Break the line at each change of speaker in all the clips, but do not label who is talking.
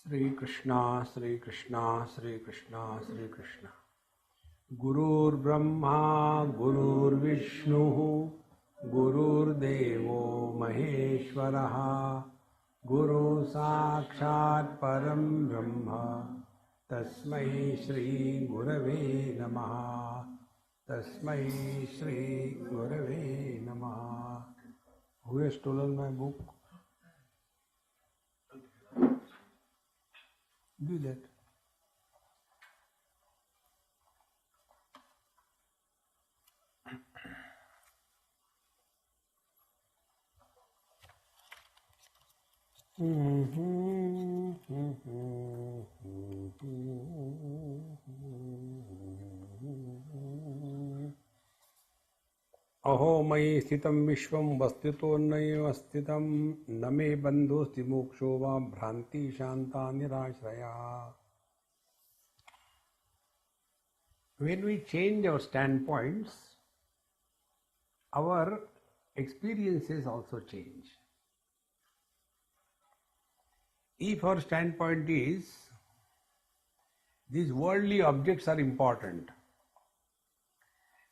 Sri Krishna, Sri Krishna, Sri Krishna, Sri Krishna. Gurur Brahma, Gurur Vishnu, Gurur Devo Maheshwaraha, Guru Sakshat Param Brahma, Tasmai Shri Gurave Namaha, Tasmai Shri Gurave Namaha. Who has stolen my book? Do that. अहो मयि स्थितं विश्वं वस्तुतो नैव स्थितं न मे बन्धोस्ति मोक्षो वा भ्रान्ति शान्ता निराश्रया. When we change our standpoints, our experiences also change. If our standpoint is, these worldly objects are important,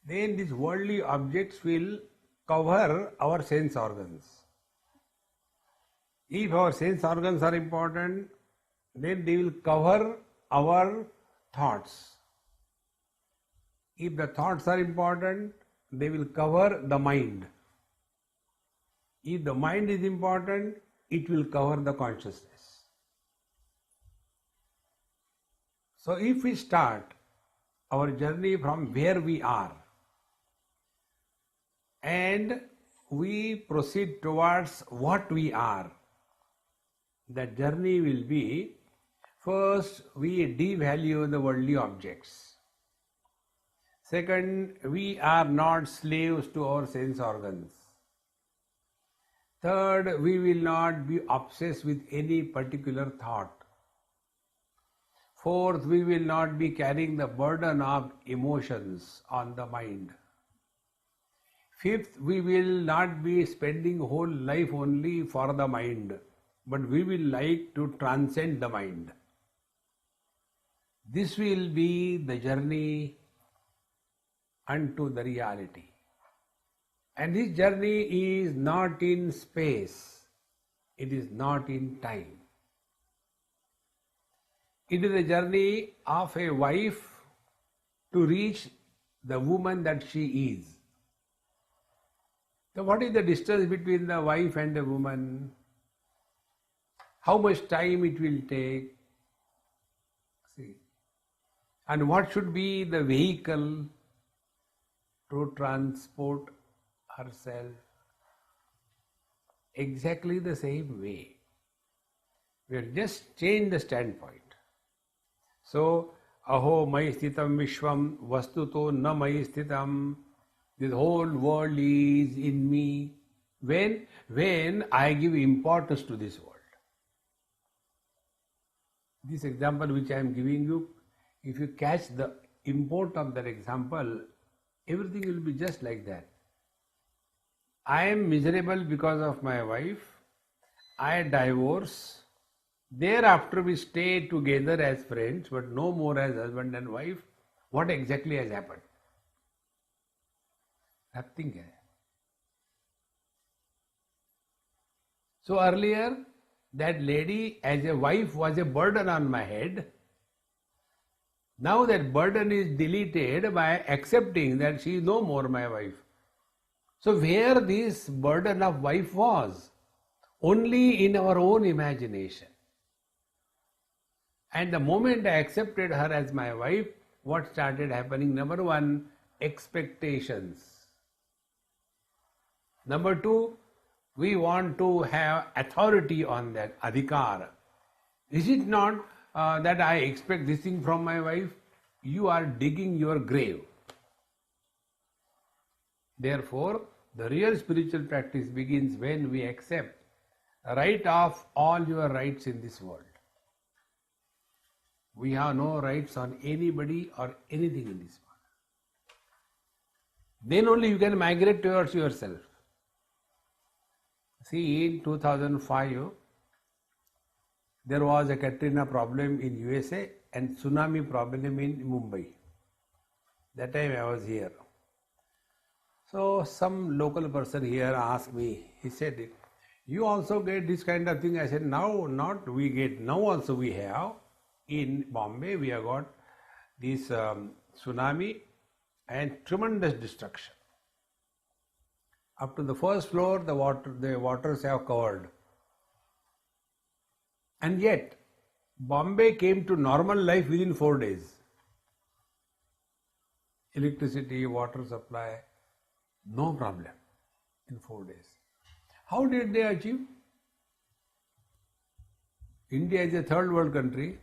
then these worldly objects will cover our sense organs. If our sense organs are important, then they will cover our thoughts. If the thoughts are important, they will cover the mind. If the mind is important, it will cover the consciousness. So if we start our journey from where we are and we proceed towards what we are, that journey will be, first we devalue the worldly objects. Second, we are not slaves to our sense organs. Third, we will not be obsessed with any particular thought. Fourth, we will not be carrying the burden of emotions on the mind. Fifth, we will not be spending whole life only for the mind, but we will like to transcend the mind. This will be the journey unto the reality. And this journey is not in space, it is not in time. It is a journey of a wife to reach the woman that she is. So what is the distance between the wife and the woman? How much time it will take? See. And what should be the vehicle to transport herself? Exactly the same way. We have just changed the standpoint. So, aho mai sthitam vishvam vastuto na mai sthitam. This whole world is in me. When I give importance to this world. This example which I am giving you, if you catch the import of that example, everything will be just like that. I am miserable because of my wife. I divorce. Thereafter we stay together as friends, but no more as husband and wife. What exactly has happened? Nothing hai. So earlier, that lady as a wife was a burden on my head. Now that burden is deleted by accepting that she is no more my wife. So where this burden of wife was? Only in our own imagination. And the moment I accepted her as my wife, what started happening? Number one, expectations. Number two, we want to have authority on that, adhikar. Is it not that I expect this thing from my wife? You are digging your grave. Therefore, the real spiritual practice begins when we accept the right of all your rights in this world. We have no rights on anybody or anything in this world. Then only you can migrate towards yourself. See, in 2005, there was a Katrina problem in USA and tsunami problem in Mumbai. That time I was here. So some local person here asked me, he said, you also get this kind of thing? I said, now not we get, now also we have. In Bombay we have got this tsunami and tremendous destruction. Up to the first floor the waters have covered. And yet Bombay came to normal life within 4 days. Electricity, water supply, no problem in 4 days. How did they achieve? India is a third world country.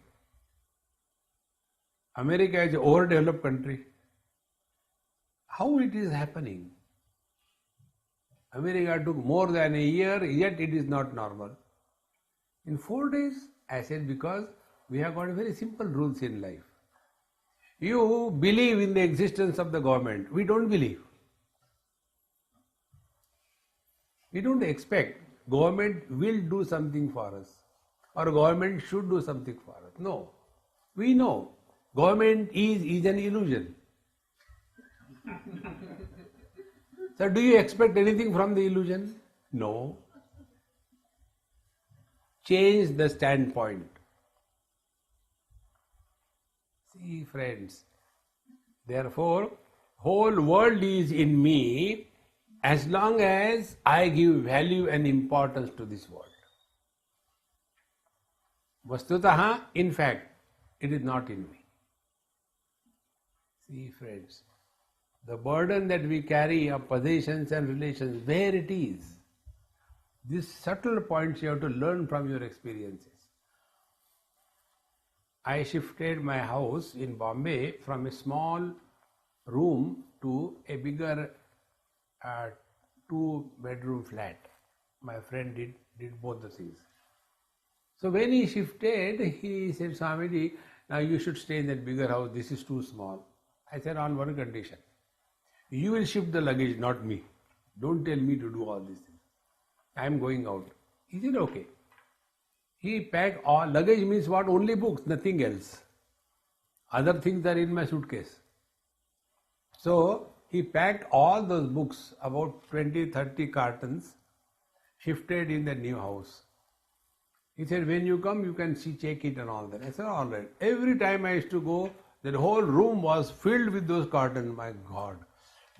America is an overdeveloped country. How it is happening? America took more than a year, yet it is not normal. In 4 days, I said, because we have got very simple rules in life. You believe in the existence of the government. We don't believe. We don't expect government will do something for us or government should do something for us. No. We know government is an illusion. So do you expect anything from the illusion? No. Change the standpoint. See, friends, therefore, whole world is in me as long as I give value and importance to this world. Vastutaha, in fact, it is not in me. See, friends, the burden that we carry of possessions and relations, where it is, these subtle points you have to learn from your experiences. I shifted my house in Bombay from a small room to a bigger 2-bedroom flat. My friend did both the things. So when he shifted, he said, Swamiji, now you should stay in that bigger house, this is too small. I said, on one condition. You will shift the luggage, not me. Don't tell me to do all these things. I am going out. He said, okay. He packed all, luggage means what? Only books, nothing else. Other things are in my suitcase. So he packed all those books, about 20-30 cartons, shifted in the new house. He said, when you come, you can see, check it and all that. I said, all right. Every time I used to go, the whole room was filled with those cartons. My God,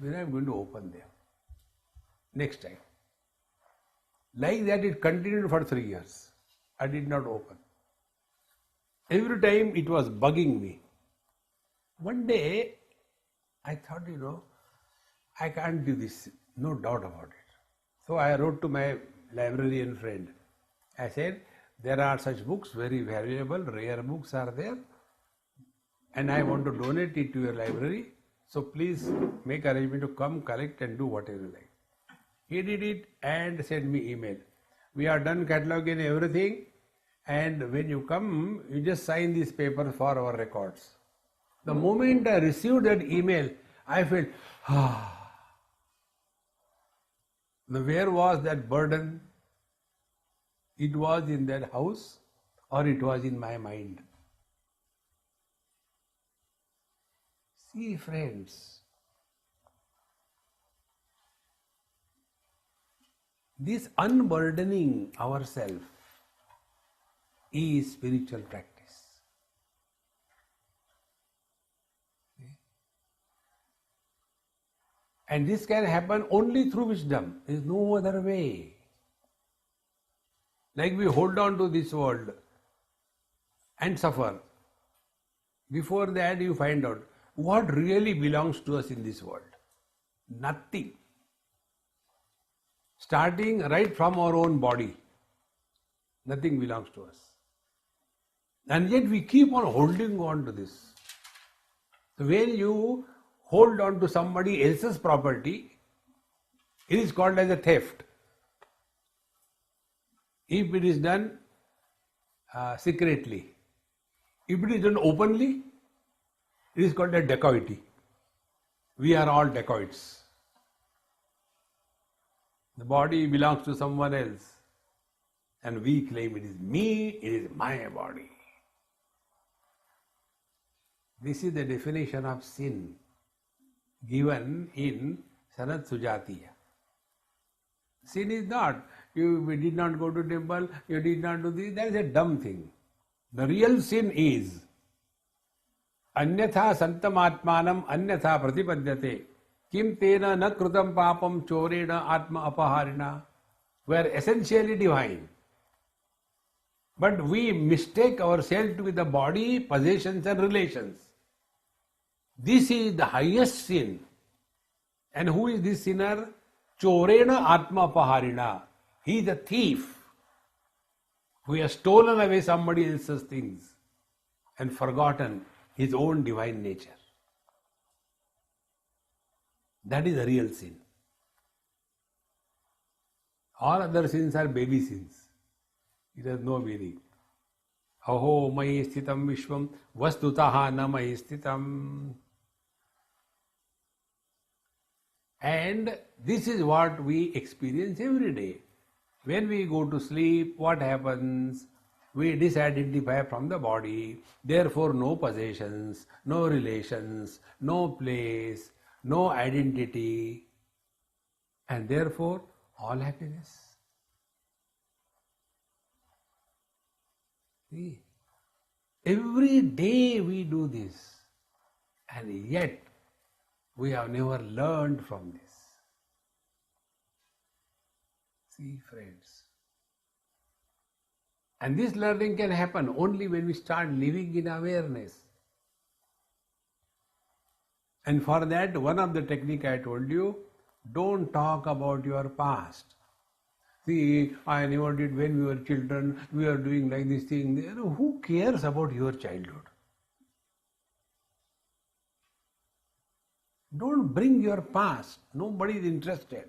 when am I going to open them? Next time. Like that, it continued for 3 years. I did not open. Every time it was bugging me. One day, I thought, I can't do this, no doubt about it. So I wrote to my librarian friend. I said, there are such books, very valuable, rare books are there, and I want to donate it to your library. So please make arrangement to come, collect and do whatever you like. He did it and sent me email. We are done cataloging everything, and when you come, you just sign this paper for our records. The moment I received that email, I felt, Now where was that burden? It was in that house or it was in my mind. See, friends, this unburdening ourselves is spiritual practice. And this can happen only through wisdom. There is no other way. Like we hold on to this world and suffer. Before that you find out what really belongs to us in this world. Nothing. Starting right from our own body. Nothing belongs to us. And yet we keep on holding on to this. So when you hold on to somebody else's property, it is called as a theft. If it is done secretly. If it is done openly, it is called a dacoity. We are all dacoits. The body belongs to someone else. And we claim it is me, it is my body. This is the definition of sin given in Sanat Sujatiya. Sin is not, you did not go to temple, you did not do this, that is a dumb thing. The real sin is Anyatha santamatmanam anyatha pratipadyate kim tena na krutam papam chorena atma apaharina. We are essentially divine. But we mistake ourselves to be the body, possessions and relations. This is the highest sin. And who is this sinner? Chorena atma apaharina. He is a thief who has stolen away somebody else's things and forgotten his own divine nature. That is the real sin. All other sins are baby sins. It has no meaning. Aho mayi sthitam vishwam vastutaha na mayi sthitam. And this is what we experience every day. When we go to sleep, what happens? We disidentify from the body. Therefore, no possessions, no relations, no place, no identity. And therefore, all happiness. See, every day we do this, and yet we have never learned from this. See, friends. And this learning can happen only when we start living in awareness. And for that, one of the technique I told you, don't talk about your past. See, I never did when we were children, we are doing like this thing. Who cares about your childhood? Don't bring your past. Nobody is interested.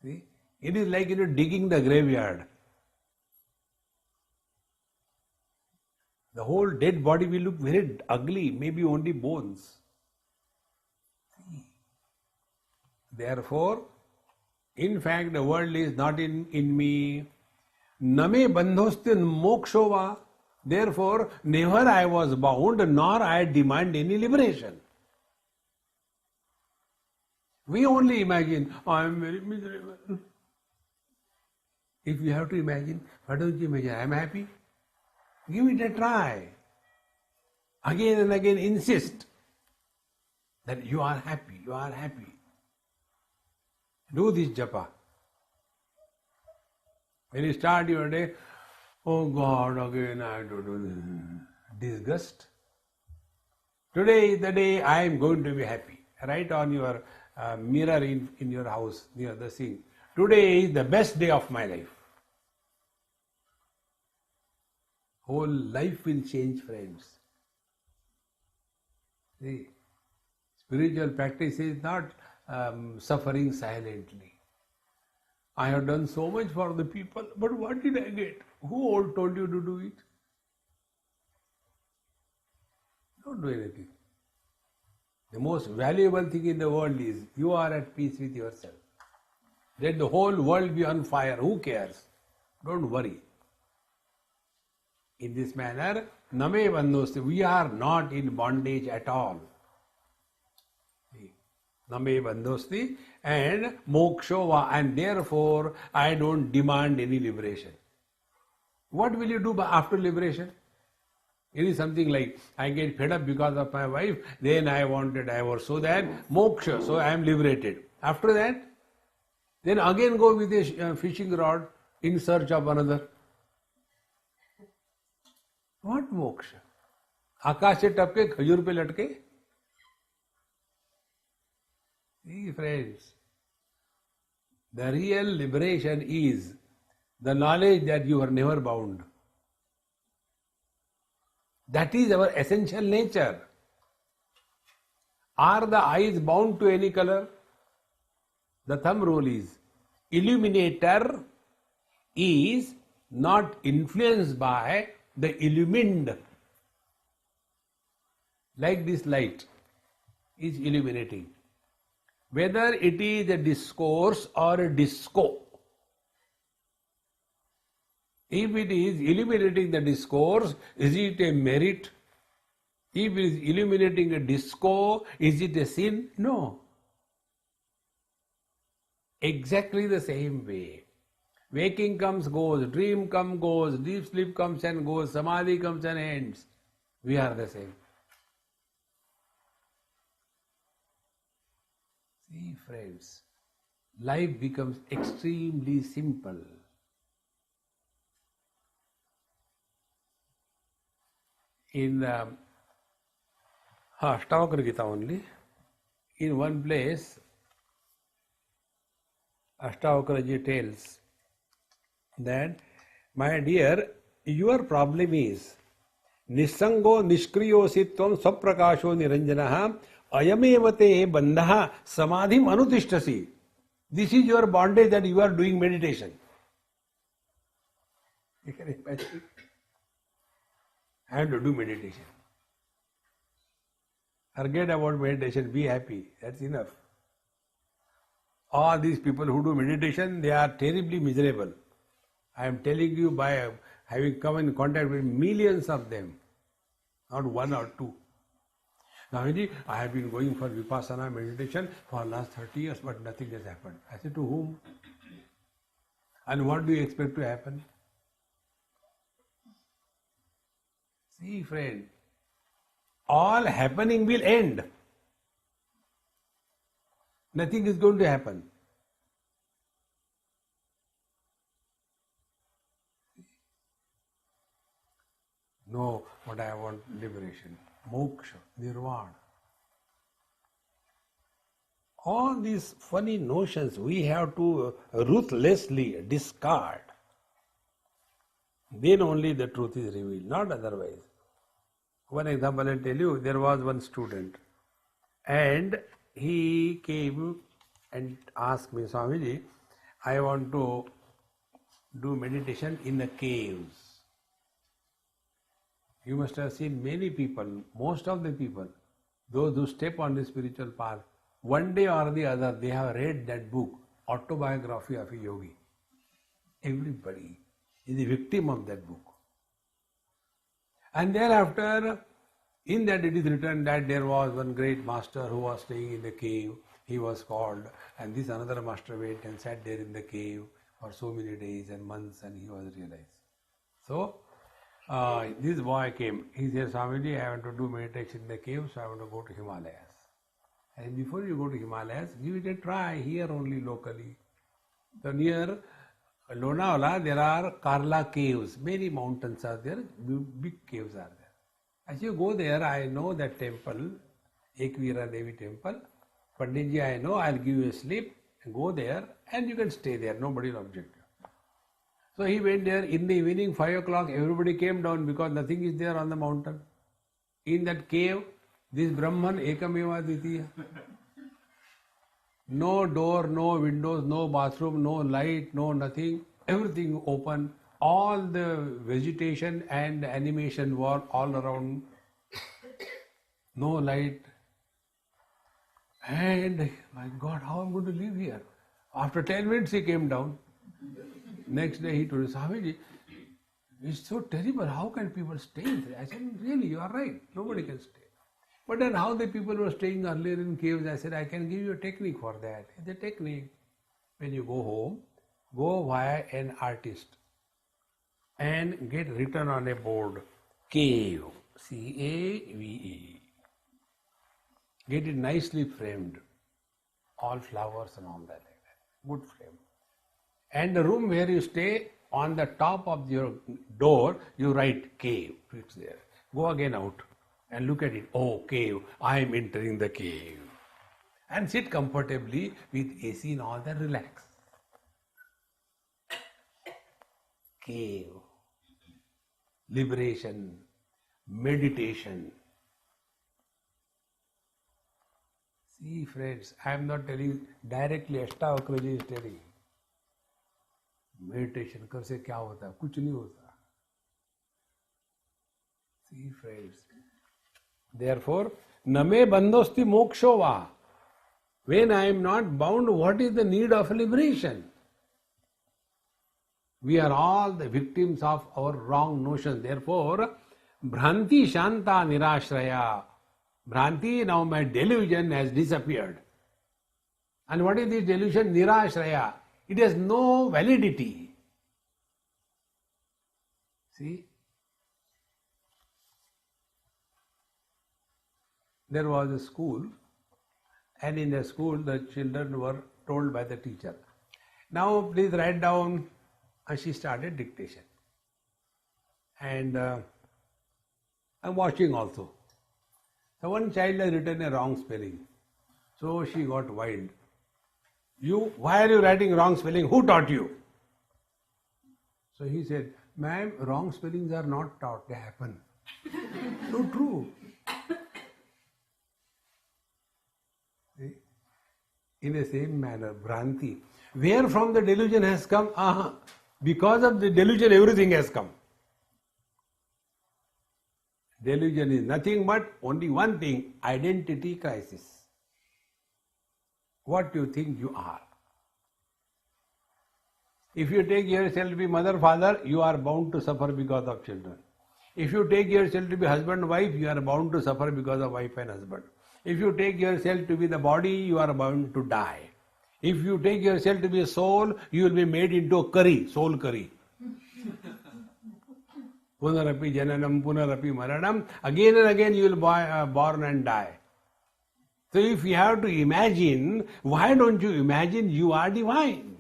See? It is like digging the graveyard. The whole dead body will look very ugly, maybe only bones. See? Therefore, in fact, the world is not in me. Name bandhostin mokshova. Therefore, never I was bound, nor I demand any liberation. We only imagine, I am very miserable. If you have to imagine, why don't you imagine? I am happy. Give it a try. Again and again insist that you are happy, you are happy. Do this japa. When you start your day, oh God, again I have to do this. Disgust. Today is the day I am going to be happy. Write on your mirror in your house near the sink. Today is the best day of my life. Whole life will change, friends. See, spiritual practice is not suffering silently. I have done so much for the people, but what did I get? Who all told you to do it? Don't do anything. The most valuable thing in the world is you are at peace with yourself. Let the whole world be on fire. Who cares? Don't worry. In this manner, name bandhosti, we are not in bondage at all. Name bandhosti and mokshova, and therefore I don't demand any liberation. What will you do after liberation? It is something like, I get fed up because of my wife, then I want a divorce, so that moksha, so I am liberated. After that, then again go with a fishing rod in search of another. What moksha? आकाश से टपके खजूर पे लटके? See, friends, the real liberation is the knowledge that you are never bound. That is our essential nature. Are the eyes bound to any color? The thumb rule is, illuminator is not influenced by the illumined. Like this light is illuminating. Whether it is a discourse or a disco, If it is illuminating the discourse, is it a merit? If it is illuminating a disco, is it a sin? No. Exactly the same way. Waking comes, goes, dream comes, goes, deep sleep comes and goes, samadhi comes and ends. We are the same. See, friends, life becomes extremely simple. In Ashtavakra Gita only, in one place, Ashtavakra tells that, my dear, your problem is Nisango nishkriyositvam saprakasho niranjanaha ayamevate bandhaha samadhim anutishtasi. This is your bondage that you are doing meditation. You can imagine. I have to do meditation. Forget about meditation, be happy. That's enough. All these people who do meditation, they are terribly miserable. I am telling you by having come in contact with millions of them, not one or two. Swamiji, I have been going for Vipassana meditation for last 30 years, but nothing has happened. I said, to whom? And what do you expect to happen? See, friend, all happening will end. Nothing is going to happen. No, what I want, liberation, moksha, nirvana. All these funny notions we have to ruthlessly discard. Then only the truth is revealed, not otherwise. One example I tell you, there was one student and he came and asked me, Swamiji, I want to do meditation in the caves. You must have seen many people, most of the people, those who step on the spiritual path, one day or the other they have read that book, Autobiography of a Yogi. Everybody is a victim of that book. And thereafter, in that it is written that there was one great master who was staying in the cave, he was called, and this another master went and sat there in the cave for so many days and months and he was realized. So, this boy came, he said, Swamiji, I want to do meditation in the cave, so I want to go to Himalayas. And before you go to Himalayas, give it a try here only locally. So near Lonavala, there are Karla caves, many mountains are there, big caves are there. As you go there, I know that temple, Ekvira Devi temple, Panditji I know, I'll give you a slip, go there and you can stay there, nobody will object. So he went there, in the evening 5 o'clock, everybody came down because nothing is there on the mountain. In that cave, this Brahman Ekameva Dvitiya. No door, no windows, no bathroom, no light, no nothing, everything open. All the vegetation and animation were all around. No light. And my God, how am I going to live here? After 10 minutes he came down. Next day he told us, Swamiji, it's so terrible, how can people stay there? I said, really, you are right, nobody can stay. But then how the people were staying earlier in caves, I said, I can give you a technique for that. The technique, when you go home, go via an artist and get written on a board, cave, C-A-V-E. Get it nicely framed, all flowers and all that, good frame. And the room where you stay, on the top of your door, you write cave, it's there. Go again out and look at it. Oh, cave, I am entering the cave. And sit comfortably with AC and all that, relax. Cave, liberation, meditation. See friends, I am not telling directly, Ashtavakra ji is telling. Meditation कर से क्या होता है? कुछ नहीं होता. See friends. Therefore, name bandhosti moksho va. When I am not bound, what is the need of liberation? We are all the victims of our wrong notions. Therefore, Bhranti Shanta Nirashraya. Bhranti, now my delusion has disappeared. And what is this delusion? Nirashraya. It has no validity. See? There was a school, and in the school the children were told by the teacher, now please write down, and she started dictation. And I'm watching also. So one child has written a wrong spelling. So she got wild. Why are you writing wrong spelling? Who taught you? So he said, ma'am, wrong spellings are not taught, they happen. So true. See? In the same manner, Bhranti. Where from the delusion has come? Because of the delusion everything has come. Delusion is nothing but only one thing, identity crisis. What you think you are. If you take yourself to be mother, father, you are bound to suffer because of children. If you take yourself to be husband, wife, you are bound to suffer because of wife and husband. If you take yourself to be the body, you are bound to die. If you take yourself to be a soul, you will be made into a curry, soul curry. Punarapi jananam, punarapi maranam. Again and again you will be born and die. So if you have to imagine, why don't you imagine you are divine?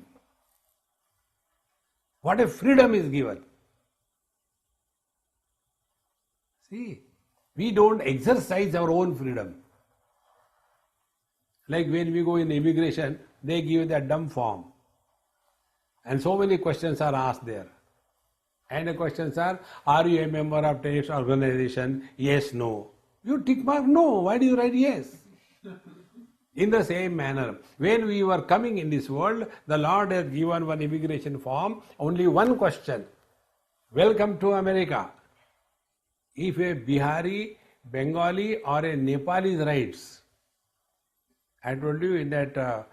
What a freedom is given. See, we don't exercise our own freedom. Like when we go in immigration, they give that dumb form. And so many questions are asked there. And the questions are you a member of terrorist organization? Yes, no. You tick mark no. Why do you write yes? In the same manner, when we were coming in this world, the Lord has given one immigration form, only one question. Welcome to America. If a Bihari, Bengali or a Nepali writes, I told you in that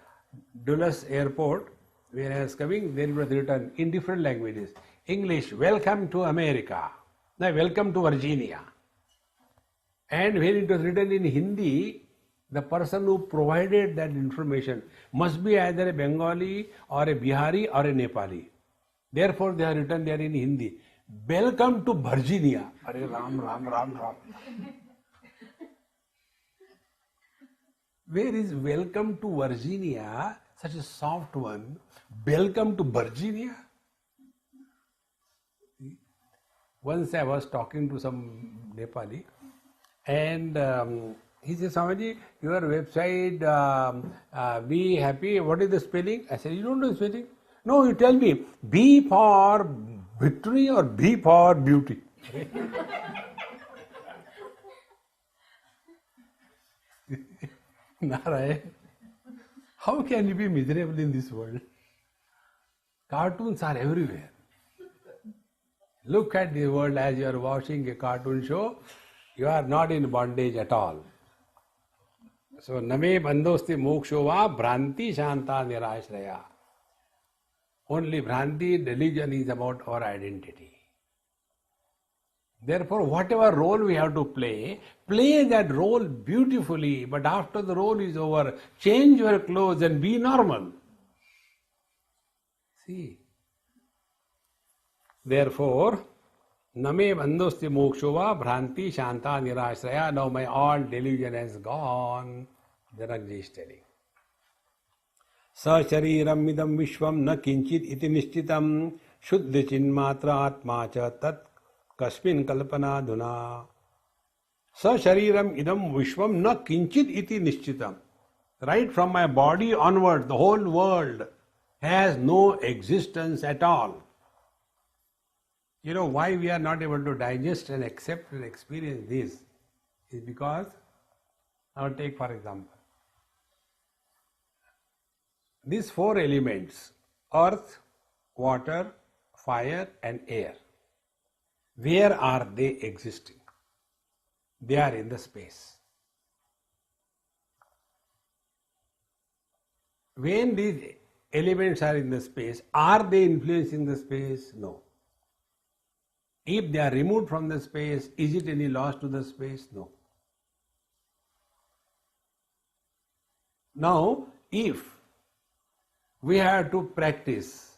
Dulles airport, when I was coming, there was written in different languages. English, welcome to America. Now, welcome to Virginia. And when it was written in Hindi, the person who provided that information must be either a Bengali or a Bihari or a Nepali. Therefore, they are written there in Hindi. Welcome to Virginia. Hare Ram, Ram, Ram, Ram. Where is welcome to Virginia, such a soft one? Welcome to Virginia? Once I was talking to some Nepali and he said, Swamiji, your website, be happy, what is the spelling? I said, you don't know the spelling? No, you tell me, B for victory or B for beauty? Narayan, how can you be miserable in this world? Cartoons are everywhere. Look at the world as you are watching a cartoon show, you are not in bondage at all. So, name bandhosti mokshova bhranti shanta nirashraya. Only bhranti, delusion is about our identity. Therefore, whatever role we have to play that role beautifully, but after the role is over, change your clothes and be normal. See. Therefore, name bandhosti mokshova bhranti shanta nirashraya. Now my all delusion has gone. Janakji is telling. Sa shariram idam vishwam na kinchit iti nishchitam shuddha chinmatra atma cha tat kasmin kalpana dhuna. Sa shariram idam vishwam na kinchit iti nishchitam. Right from my body onward, the whole world has no existence at all. You know why we are not able to digest and accept and experience this is because, now take for example, these four elements, earth, water, fire and air, where are they existing? They are in the space. When these elements are in the space, are they influencing the space? No. If they are removed from the space, is it any loss to the space? No. Now, if we have to practice,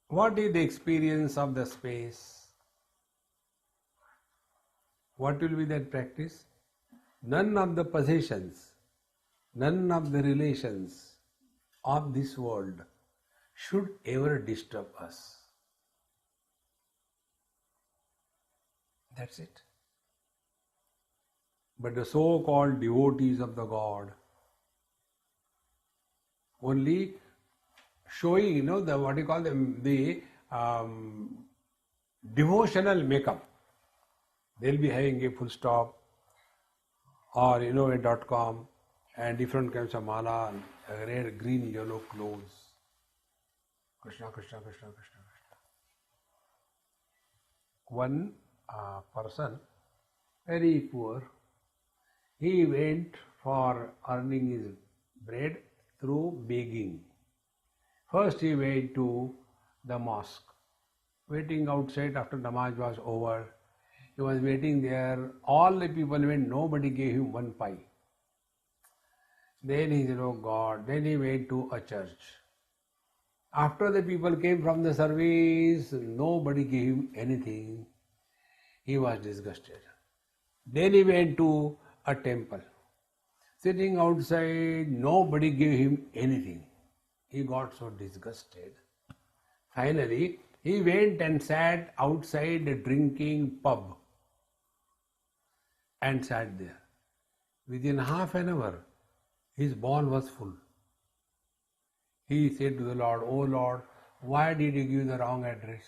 what is the experience of the space? What will be that practice? None of the possessions, none of the relations of this world should ever disturb us. That's it. But the so-called devotees of the God only showing, the what you call them, the devotional makeup. They'll be having a full stop or a .com and different kinds of mala, red, green, yellow clothes. Krishna, Krishna, Krishna, Krishna, Krishna. One person, very poor, he went for earning his bread through begging. First he went to the mosque, waiting outside after namaz was over. He was waiting there, all the people went, nobody gave him one pie. Then he said, oh God, then he went to a church. After the people came from the service, nobody gave him anything. He was disgusted. Then he went to a temple. Sitting outside, nobody gave him anything. He got so disgusted. Finally, he went and sat outside a drinking pub and sat there. Within half an hour, his bowl was full. He said to the Lord, oh Lord, why did you give the wrong address?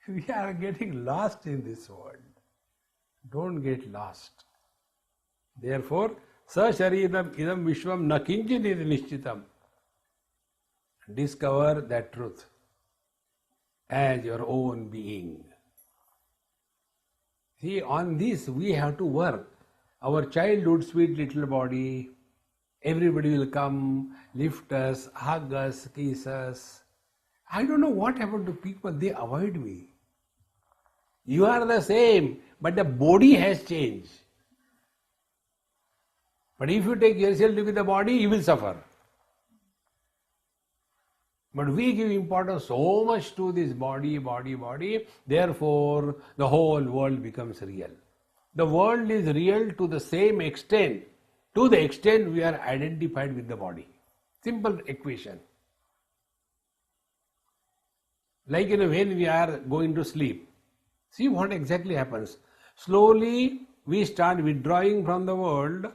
We are getting lost in this world. Don't get lost. Therefore, sa sharidam idam vishwam na kinchit id nishchitam. Discover that truth as your own being. See, on this we have to work. Our childhood sweet little body, everybody will come, lift us, hug us, kiss us. I don't know what happened to people, they avoid me. You are the same, but the body has changed. But if you take yourself to be the body, you will suffer. But we give importance so much to this body, therefore the whole world becomes real. The world is real to the same extent, to the extent we are identified with the body. Simple equation. Like when we are going to sleep, see what exactly happens. Slowly we start withdrawing from the world,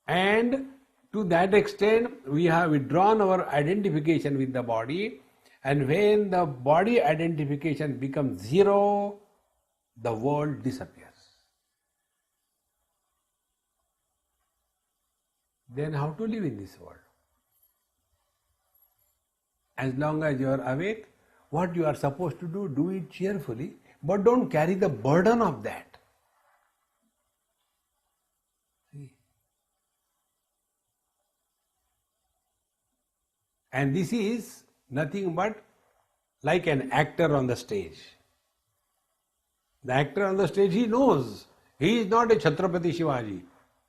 and to that extent we have withdrawn our identification with the body, and when the body identification becomes zero, the world disappears. Then how to live in this world? As long as you are awake, what you are supposed to do, do it cheerfully, but don't carry the burden of that. See? And this is nothing but like an actor on the stage. The actor on the stage, he knows. He is not a Chhatrapati Shivaji.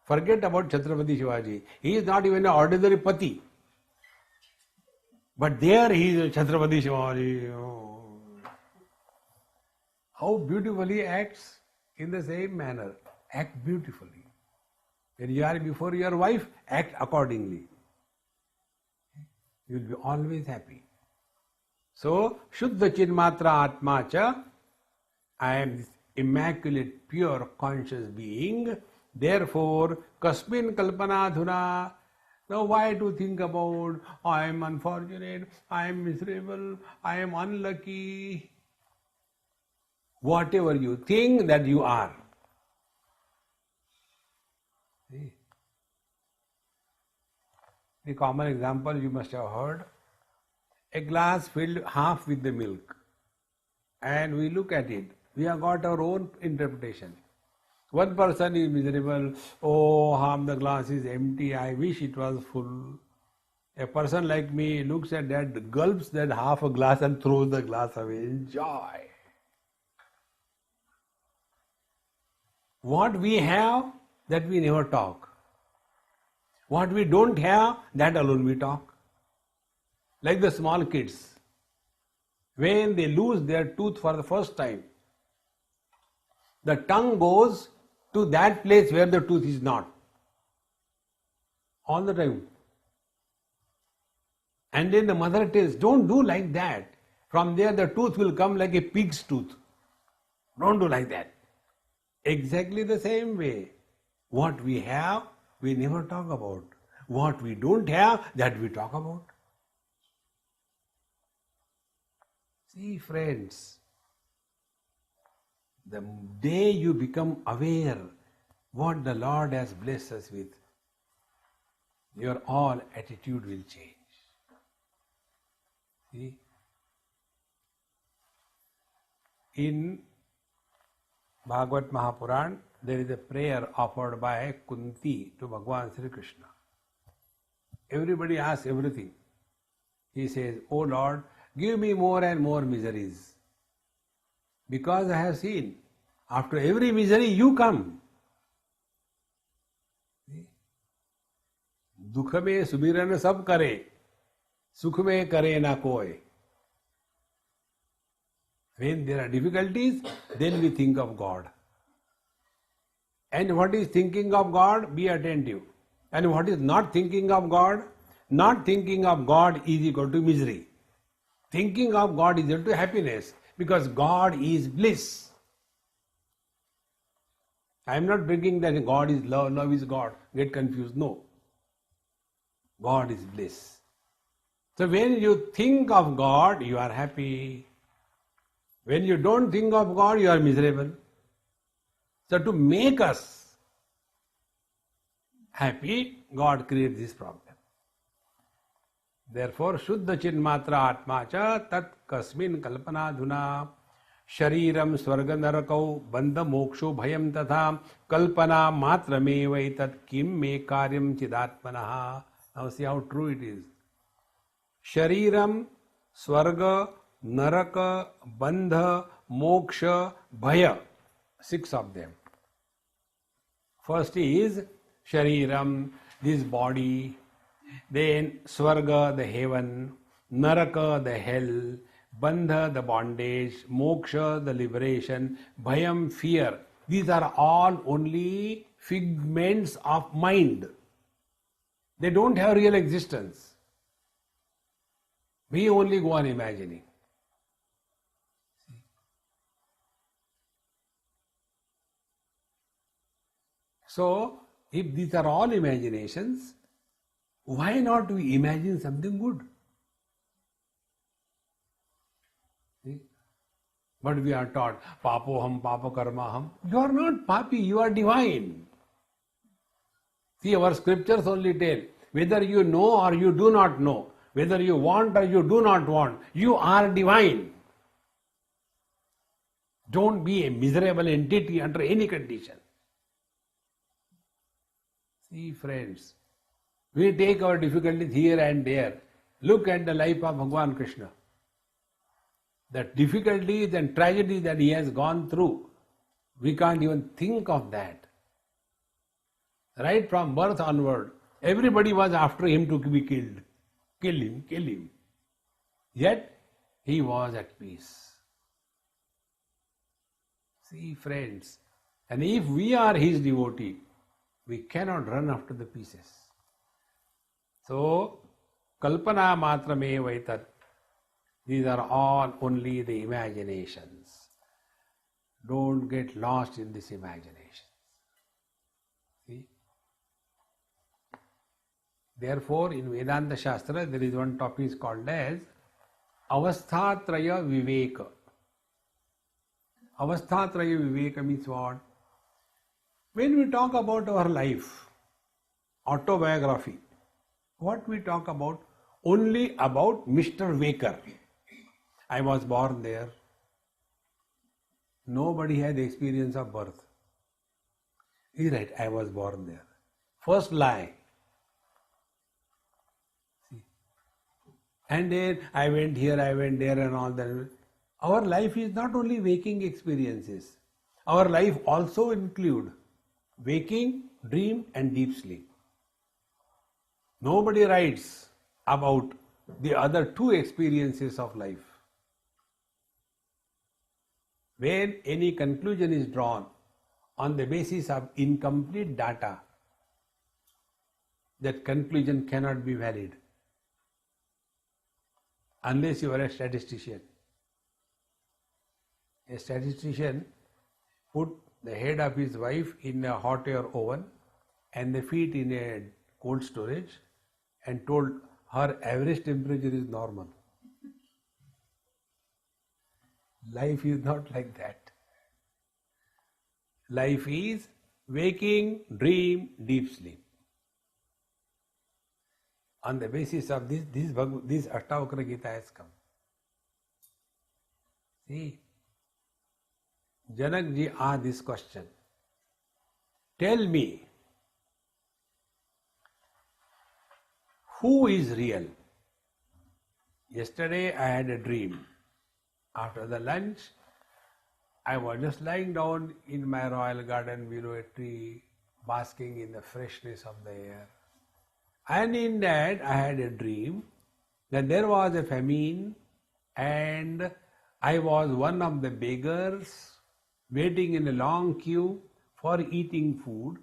Forget about Chhatrapati Shivaji. He is not even an ordinary pati. But there he is a Chhatrapati Shivaji. Oh. How beautifully he acts in the same manner. Act beautifully. When you are before your wife, act accordingly. You will be always happy. So, Shuddha Chinmatra Atma Cha, I am this immaculate, pure, conscious being. Therefore, Kasmin Kalpana Dhuna. Now, why to think about, I am unfortunate, I am miserable, I am unlucky. Whatever you think that you are. See? The common example you must have heard. A glass filled half with the milk. and we look at it. We have got our own interpretation. One person is miserable, oh, half the glass is empty, I wish it was full. A person like me looks at that, gulps that half a glass and throws the glass away. Enjoy. What we have, that we never talk. What we don't have, that alone we talk. Like the small kids. When they lose their tooth for the first time, the tongue goes to that place where the tooth is not. All the time. And then the mother tells, don't do like that. From there the tooth will come like a pig's tooth. Don't do like that. Exactly the same way. What we have, we never talk about. What we don't have, that we talk about. See, friends, the day you become aware what the Lord has blessed us with, your all attitude will change. See? In Bhagavad Mahapuran, there is a prayer offered by Kunti to Bhagavan Sri Krishna. Everybody asks everything. He says, "O Lord, give me more and more miseries. Because I have seen, after every misery you come." दुख में सुमिरन सब करे, सुख में करे ना कोई. When there are difficulties, then we think of God. And what is thinking of God? Be attentive. And what is not thinking of God? Not thinking of God is equal to misery. Thinking of God is equal to happiness, because God is bliss. I am not bringing that God is love, love is God. Get confused. No. God is bliss. So when you think of God, you are happy. When you don't think of God, you are miserable. So to make us happy, God creates this problem. Therefore, Shuddha Chinmatra Atma Cha Tat Kasmin Kalpana Dhuna Shariram Swarga Narakau Bandha Moksho Bhayam Tatha Kalpana Matrame Vaitat Kim Me Karyam Chidatmanaha. Now see how true it is. Shariram, Swarga, Naraka, Bandha, Moksha, Bhaya. 6 of them. First is Shariram, this body. Then Swarga, the heaven. Naraka, the hell. Bandha, the bondage. Moksha, the liberation. Bhayam, fear. These are all only figments of mind. They don't have real existence. We only go on imagining. So, if these are all imaginations, why not we imagine something good? See? But we are taught, papoham, papakarmaham. You are not papi, you are divine. See, our scriptures only tell, whether you know or you do not know, whether you want or you do not want, you are divine. Don't be a miserable entity under any condition. See, friends, we take our difficulties here and there. Look at the life of Bhagavan Krishna. The difficulties and tragedies that he has gone through, we can't even think of that. Right from birth onward, everybody was after him to be killed. Kill him, kill him. Yet, he was at peace. See, friends, and if we are his devotee, we cannot run after the pieces. So, kalpana matrame vaitat. These are all only the imaginations. Don't get lost in this imagination. See? Therefore, in Vedanta Shastra, there is one topic called as Avasthatraya Viveka. Avasthatraya Viveka means what? When we talk about our life, autobiography, what we talk about? Only about Mr. Waker. I was born there. nobody had experience of birth. He's right, I was born there. First lie. See? And then I went here, I went there and all that. Our life is not only waking experiences. Our life also include waking, dream and deep sleep. Nobody writes about the other two experiences of life. When any conclusion is drawn on the basis of incomplete data, that conclusion cannot be valid unless you are a statistician. A statistician put the head of his wife in a hot air oven and the feet in a cold storage and told her average temperature is normal. Life is not like that. Life is waking, dream, deep sleep. On the basis of this Ashtavakra Gita has come. See, Janak ji asked this question. Tell me, who is real? Yesterday I had a dream. After the lunch, I was just lying down in my royal garden below a tree, basking in the freshness of the air. And in that I had a dream that there was a famine and I was one of the beggars waiting in a long queue for eating food.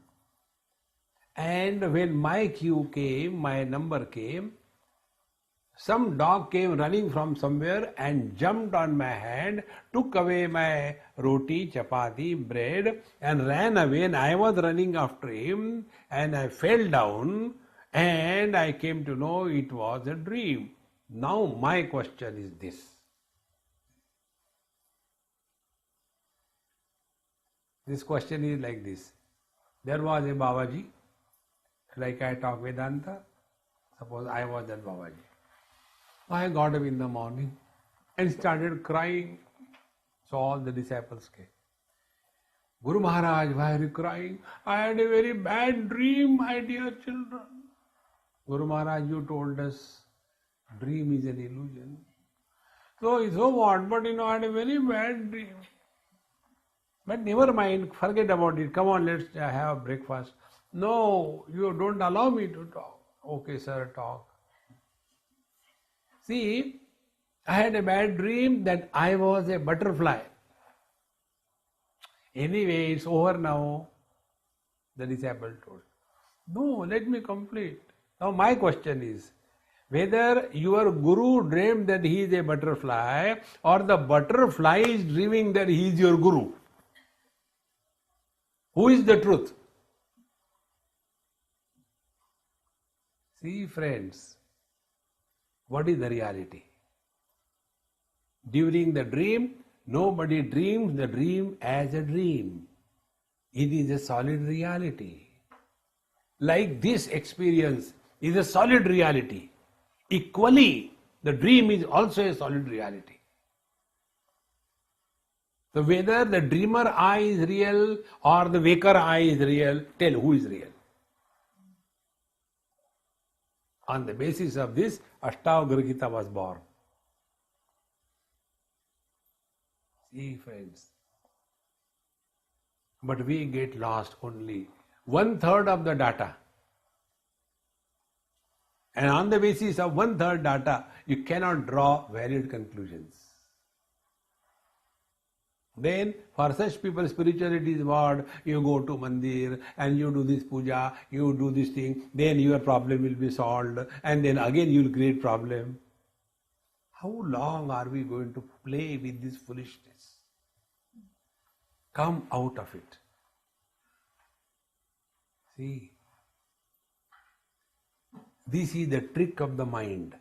And when my queue came, my number came, some dog came running from somewhere and jumped on my hand, took away my roti, chapati, bread and ran away, and I was running after him and I fell down and I came to know it was a dream. Now my question is this. This question is like this. There was a Babaji, like I talk Vedanta. Suppose I was that Babaji. I got up in the morning and started crying. So all the disciples came. Guru Maharaj, why are you crying? I had a very bad dream, my dear children. Guru Maharaj, you told us dream is an illusion. So what? But I had a very bad dream. But never mind, forget about it. Come on, let's have breakfast. No, you don't allow me to talk. Okay, sir, talk. See, I had a bad dream that I was a butterfly. Anyway, it's over now, the disciple told. No, let me complete. Now my question is, whether your guru dreamed that he is a butterfly or the butterfly is dreaming that he is your guru. Who is the truth? See, friends, what is the reality? During the dream, nobody dreams the dream as a dream. It is a solid reality. Like this experience is a solid reality. Equally, the dream is also a solid reality. So whether the dreamer I is real or the waker I is real, tell who is real. On the basis of this, Ashtavakra Gita was born. See, friends. But we get lost only 1/3 of the data. And on the basis of 1/3 data, you cannot draw valid conclusions. Then, for such people, spirituality is what? You go to mandir and you do this puja, you do this thing, then your problem will be solved, and then again you will create problem. How long are we going to play with this foolishness? Come out of it. See, this is the trick of the mind.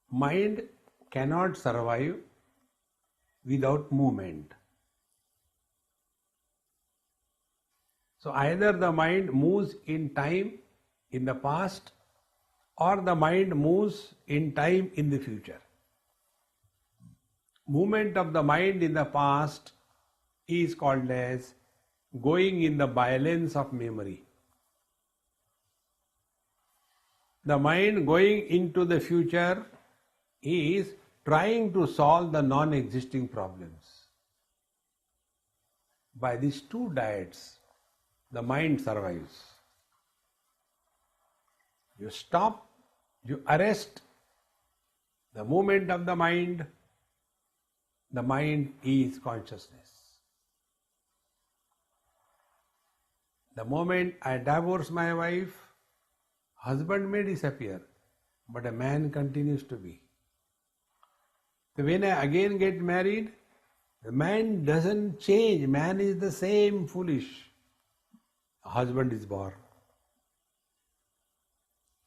Mind cannot survive without movement. So either the mind moves in time in the past or the mind moves in time in the future. movement of the mind in the past is called as going in the violence of memory. The mind going into the future is trying to solve the non-existing problems. By these two diets, the mind survives. You stop, you arrest the movement of the mind is consciousness. The moment I divorce my wife, husband may disappear, but a man continues to be. So when I again get married, the man doesn't change, man is the same foolish. A husband is born.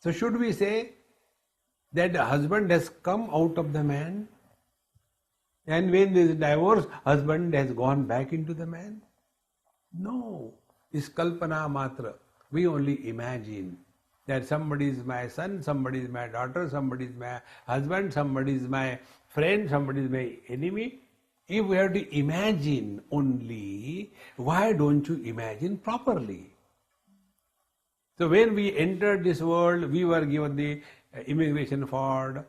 So should we say that the husband has come out of the man? And when there is divorce, husband has gone back into the man? No. It's kalpana matra. We only imagine that somebody is my son, somebody is my daughter, somebody is my husband, somebody is my friend, somebody is my enemy. If we have to imagine only, why don't you imagine properly? So when we entered this world, we were given the immigration card.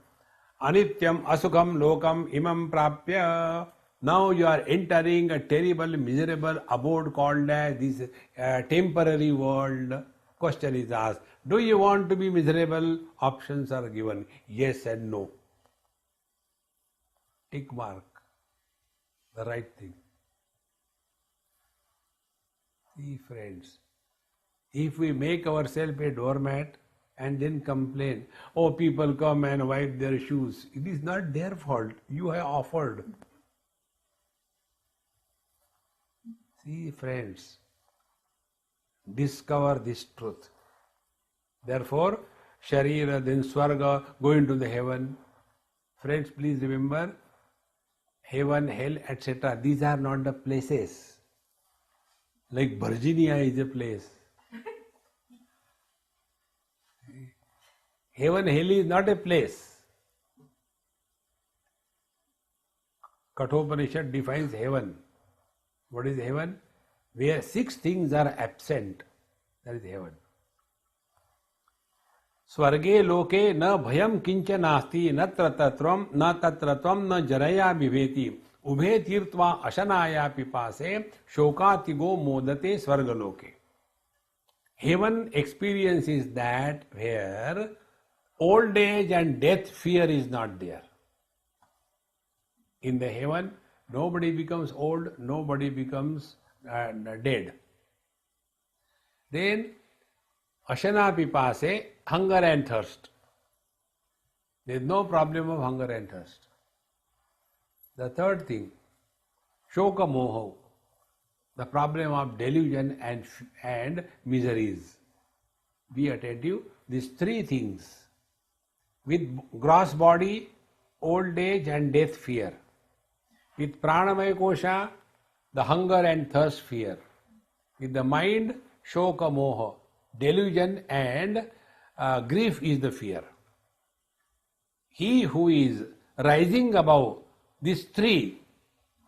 Anityam asukham lokam imam prapya. Now you are entering a terrible, miserable abode called as this temporary world. Question is asked, do you want to be miserable? Options are given, yes and no. Tick mark, the right thing. See friends, if we make ourselves a doormat and then complain, oh people come and wipe their shoes, it is not their fault, you have offered. See friends, discover this truth. Therefore, Sharira, then Swarga, go into the heaven. Friends, please remember, heaven, hell, etc. These are not the places. Like Virginia is a place. Heaven, hell is not a place. Kathopanishad defines heaven. What is heaven? Where 6 things are absent. That is heaven. Swarge loke na bhayam kincha nasti na tatratvam na jaraya viveti ubhe tirtva ashanaya pipase shokatigo modate swargaloke. Heaven experience is that where old age and death fear is not there. In the heaven, nobody becomes old, nobody becomes dead. Then Ashana pipase, hunger and thirst. There is no problem of hunger and thirst. The third thing, shoka moho, the problem of delusion and miseries. Be attentive, these 3 things. With gross body, old age and death fear. With pranamaya kosha, the hunger and thirst fear. With the mind, shoka moha, delusion and grief is the fear. He who is rising above these 3,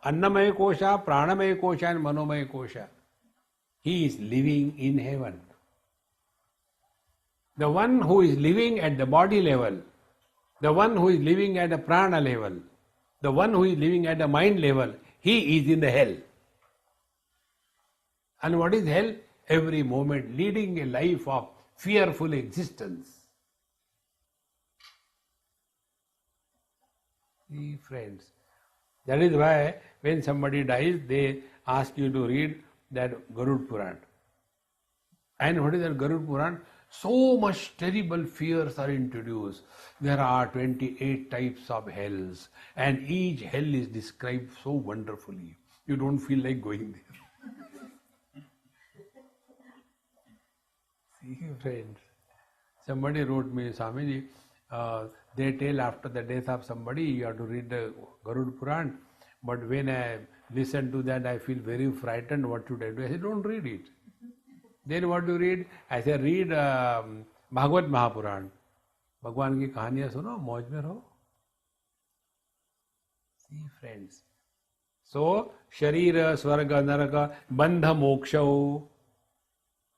annamaya kosha, pranamaya kosha and manomaya kosha, he is living in heaven. The one who is living at the body level, the one who is living at the prana level, the one who is living at the mind level, he is in the hell. And what is hell? Every moment leading a life of fearful existence. See friends, that is why when somebody dies, they ask you to read that Garud Puran. And what is that Garud Puran? So much terrible fears are introduced. There are 28 types of hells, and each hell is described so wonderfully. You don't feel like going there. See, friends, somebody wrote me, Swamiji, they tell after the death of somebody, you have to read the Garud Puran, but when I listen to that, I feel very frightened. What should I do? I said, don't read it. Then what do you read? I said, read Bhagavad Mahapuran. भगवान की कहानियां सुनो, मौज में रहो. See, friends. So, Sharira, Swarga, Naraka, Bandha, Moksha,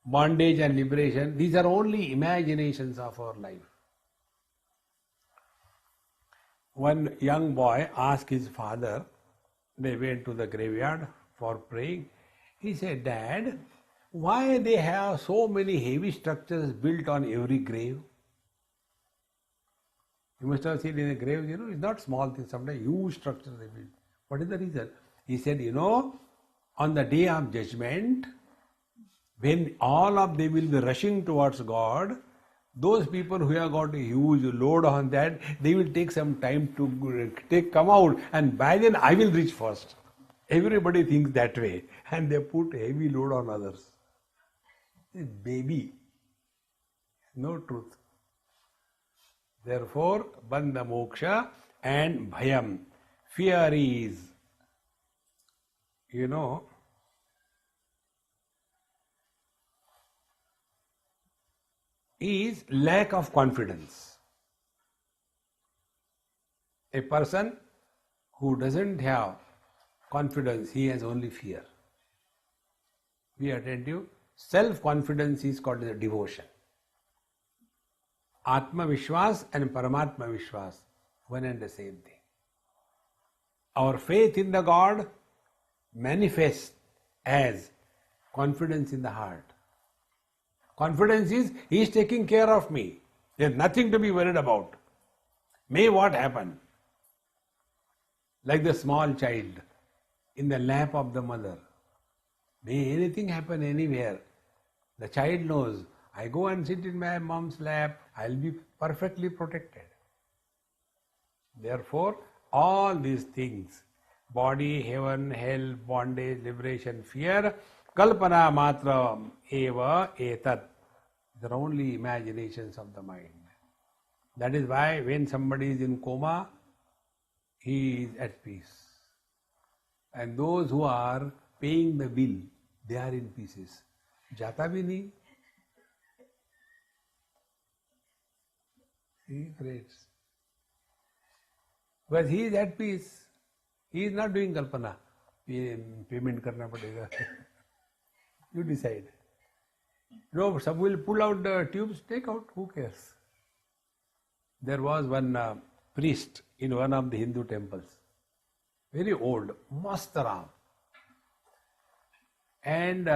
bondage and liberation, these are only imaginations of our life. One young boy asked his father, they went to the graveyard for praying. He said, Dad, why they have so many heavy structures built on every grave? You must have seen in a grave, it's not small things, sometimes huge structures they build. What is the reason? He said, on the day of judgment, when all of them will be rushing towards God, those people who have got a huge load on that, they will take some time to come out, and by then I will reach first. Everybody thinks that way, and they put heavy load on others. Baby, no truth. Therefore, bandha moksha and bhayam. Fear is, is lack of confidence. A person who doesn't have confidence, he has only fear. Be attentive. Self-confidence is called as devotion. Atma Vishwas and Paramatma Vishwas, one and the same thing. Our faith in the God manifests as confidence in the heart. Confidence is, He is taking care of me. There is nothing to be worried about. May what happen. Like the small child in the lap of the mother. May anything happen anywhere. The child knows, I go and sit in my mom's lap, I'll be perfectly protected. Therefore, all these things, body, heaven, hell, bondage, liberation, fear, kalpana matra eva etat, they're only imaginations of the mind. That is why when somebody is in coma, he is at peace. And those who are paying the bill, they are in pieces. Jata bhi nahi. See, friends. But he is at peace. He is not doing kalpana. Payment karna padega. You decide. No, some will pull out the tubes, take out, who cares? There was one priest in one of the Hindu temples. Very old, Mastaram. And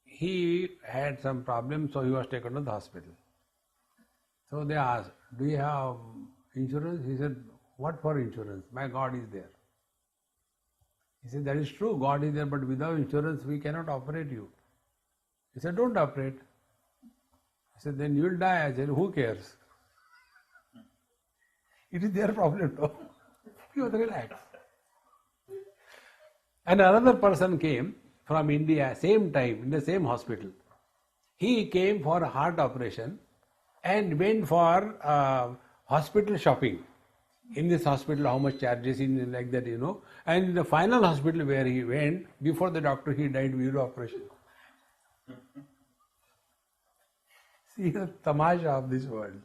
he had some problems, so he was taken to the hospital. So they asked, do you have insurance? He said, what for insurance? My God is there. He said, that is true, God is there, but without insurance we cannot operate you. He said, don't operate. He said, then you will die. I said, who cares? It is their problem, no? You relax. And another person came from India, same time, in the same hospital. He came for a heart operation and went for hospital shopping. In this hospital, how much charges, in like that, And in the final hospital where he went, before the doctor, he died without operation. See the tamasha of this world.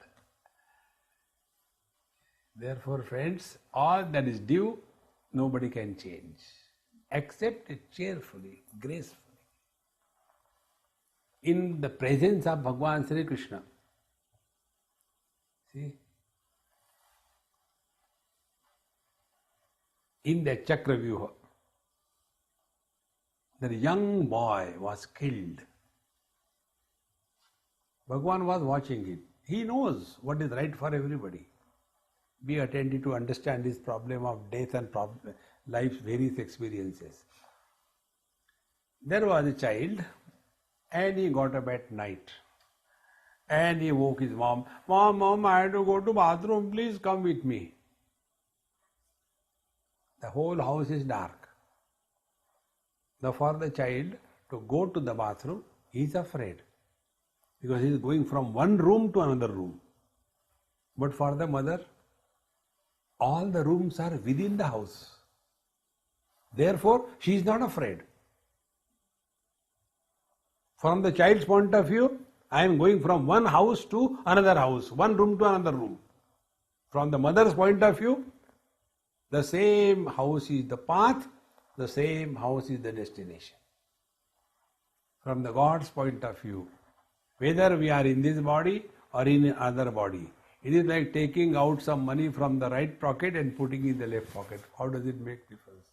Therefore, friends, all that is due, nobody can change. Accept it cheerfully, gracefully. In the presence of Bhagavan Sri Krishna. See? In the Chakravyuha, the young boy was killed. Bhagavan was watching it. He knows what is right for everybody. Be attentive to understand this problem of death and life's various experiences. There was a child and he got up at night and he woke his mom. Mom, I have to go to bathroom, please come with me. The whole house is dark. Now for the child to go to the bathroom, he is afraid because he is going from one room to another room. But for the mother, all the rooms are within the house. Therefore, she is not afraid. From the child's point of view, I am going from one house to another house, one room to another room. From the mother's point of view, The same house is the path, the same house is the destination. From the God's point of view, whether we are in this body or in other body, it is like taking out some money from the right pocket and putting in the left pocket. How does it make difference?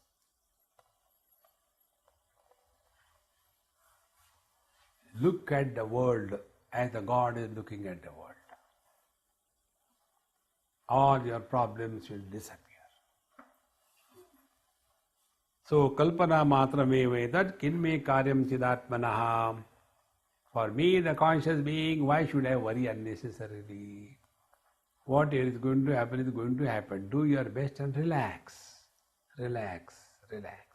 Look at the world as the God is looking at the world. All your problems will disappear. So, kalpana matrame vedat kinme karyam chidatmanaha. For me, the conscious being, why should I worry unnecessarily? Whatever is going to happen is going to happen. Do your best and relax. Relax, relax.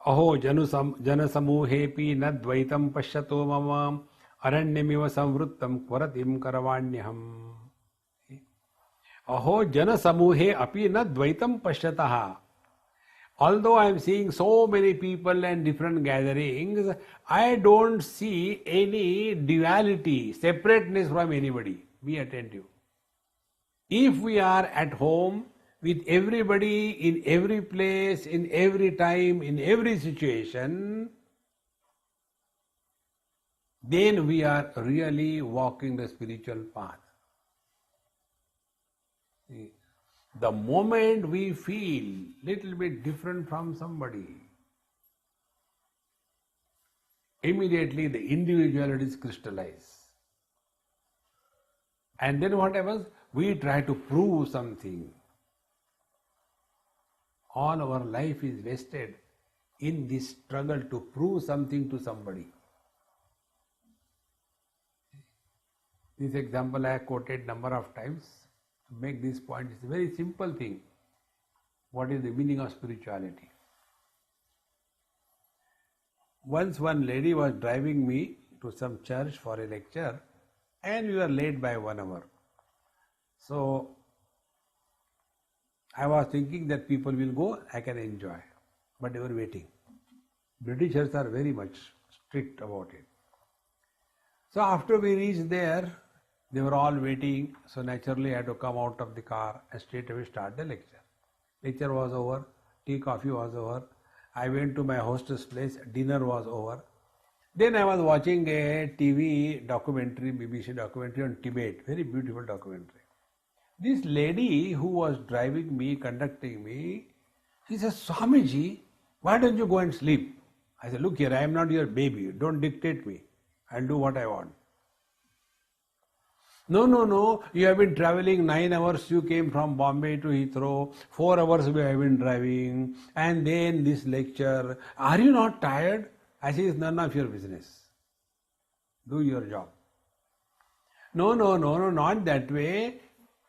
Aho janasamuhepi nadvaitam pashyato mamam aranyamiva samvrittam kvaratim karavanyaham. Aho janasamuhe api nadvaitam pashyataha. Although I am seeing so many people and different gatherings, I don't see any duality, separateness from anybody. Be attentive. If we are at home with everybody in every place, in every time, in every situation, then we are really walking the spiritual path. The moment we feel little bit different from somebody, immediately the individuality is crystallized. And then what happens? We try to prove something. All our life is wasted in this struggle to prove something to somebody. This example I have quoted number of times. To make this point, it's a very simple thing. What is the meaning of spirituality? Once one lady was driving me to some church for a lecture and we were late by 1 hour. So I was thinking that people will go, I can enjoy. But they were waiting. Britishers are very much strict about it. So after we reached there, they were all waiting, so naturally I had to come out of the car and straight away start the lecture. Lecture was over, tea, coffee was over. I went to my hostess place, dinner was over. Then I was watching a TV documentary, BBC documentary on Tibet, very beautiful documentary. This lady who was driving me, conducting me, she says, Swamiji, why don't you go and sleep? I said, look here, I am not your baby, don't dictate me, I'll do what I want. No, you have been traveling 9 hours, you came from Bombay to Heathrow, 4 hours we have been driving, and then this lecture. Are you not tired? I say, it's none of your business. Do your job. No, not that way.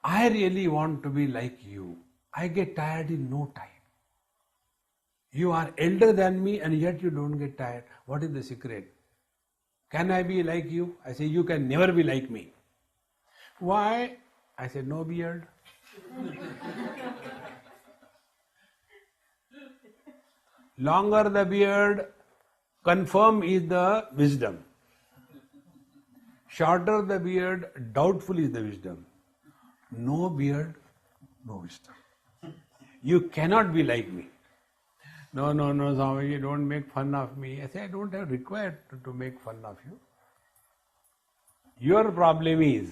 I really want to be like you. I get tired in no time. You are elder than me and yet you don't get tired. What is the secret? Can I be like you? I say, you can never be like me. Why? I said, no beard. Longer the beard, confirm is the wisdom. Shorter the beard, doubtful is the wisdom. No beard, no wisdom. You cannot be like me. No, Swami, don't make fun of me. I say, I don't have required to make fun of you. Your problem is,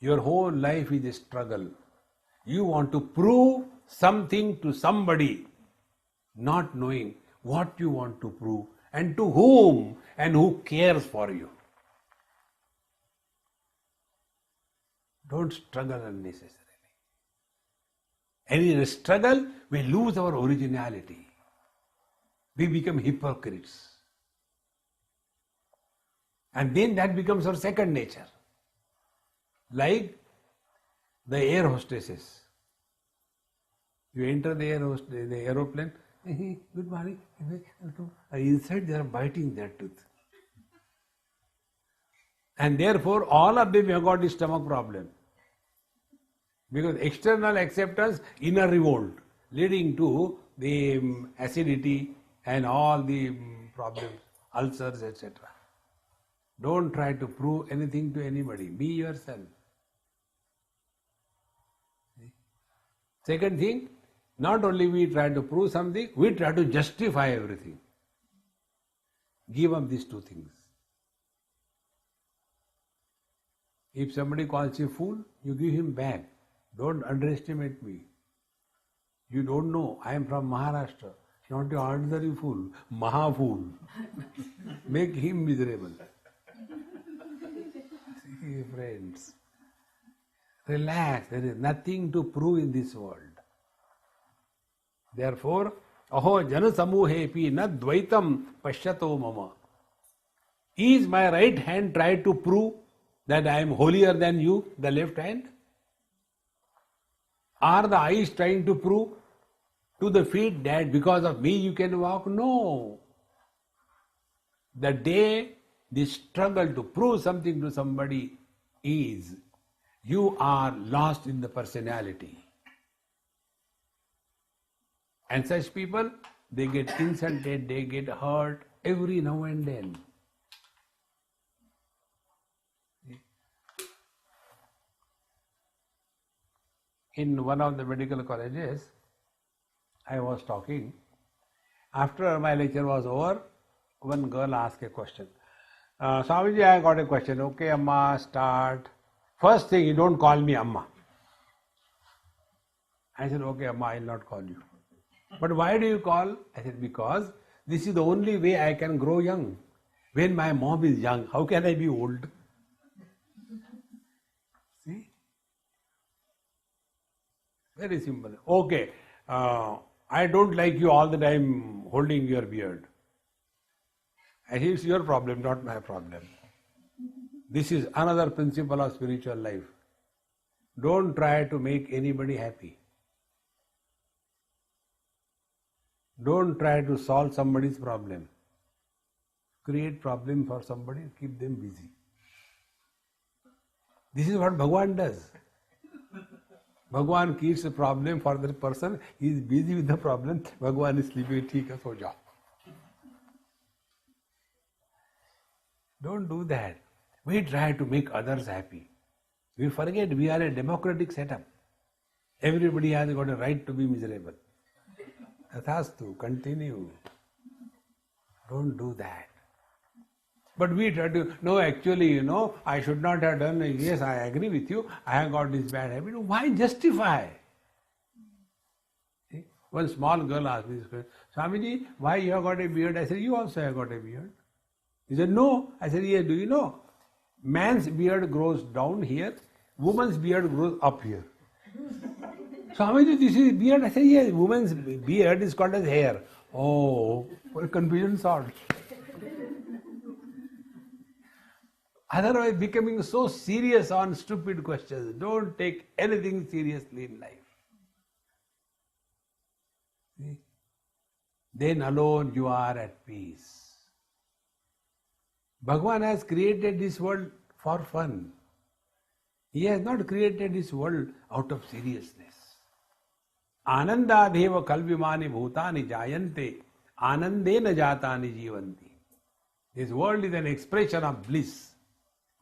your whole life is a struggle. You want to prove something to somebody, not knowing what you want to prove and to whom and who cares for you. Don't struggle unnecessarily. And in a struggle, we lose our originality. We become hypocrites. And then that becomes our second nature. Like the air hostesses. You enter the aeroplane, good morning. Inside they are biting their tooth. And therefore all of them have got the stomach problem. Because external acceptance, inner revolt, leading to the acidity and all the problems, ulcers, etc. Don't try to prove anything to anybody. Be yourself. Second thing, not only we try to prove something, we try to justify everything. Give up these two things. If somebody calls you fool, you give him back. Don't underestimate me. You don't know, I am from Maharashtra. Not an ordinary fool, Maha fool. Make him miserable. See, friends, relax. There is nothing to prove in this world. Therefore, aho jana samuhepi na dvaitam pashyato mama. Is my right hand try to prove that I am holier than you, the left hand? Are the eyes trying to prove to the feet that because of me you can walk? No. The day this struggle to prove something to somebody is, you are lost in the personality. And such people, they get insulted, they get hurt every now and then. In one of the medical colleges, I was talking. After my lecture was over, one girl asked a question. Swamiji, I got a question. Okay, Amma, start. First thing, you don't call me Amma. I said, okay, Amma, I will not call you. But why do you call? I said, because this is the only way I can grow young. When my mom is young, how can I be old? See? Very simple. Okay, I don't like you all the time holding your beard. And it's your problem, not my problem. This is another principle of spiritual life. Don't try to make anybody happy. Don't try to solve somebody's problem. Create problem for somebody, keep them busy. This is what Bhagwan does. Bhagwan keeps a problem for the person, he is busy with the problem, Bhagwan is sleeping, theek hai, so jao. Don't do that. We try to make others happy. We forget we are a democratic setup. Everybody has got a right to be miserable. Tathastu, continue. Don't do that. But we try to, no, actually, I should not have done, yes, I agree with you, I have got this bad habit. Why justify? See? One small girl asked me this question, Swamiji, why you have got a beard? I said, you also have got a beard. He said, no. I said, yes, do you know? Man's beard grows down here, woman's beard grows up here. Swamiji, this is beard? I said, yes, woman's beard is called as hair. Oh, confusion solved. Otherwise, becoming so serious on stupid questions. Don't take anything seriously in life. See? Then alone you are at peace. Bhagwan has created this world for fun. He has not created this world out of seriousness. Anandadeva kalvimani bhutani jayante anandena jatani jivanti. This world is an expression of bliss.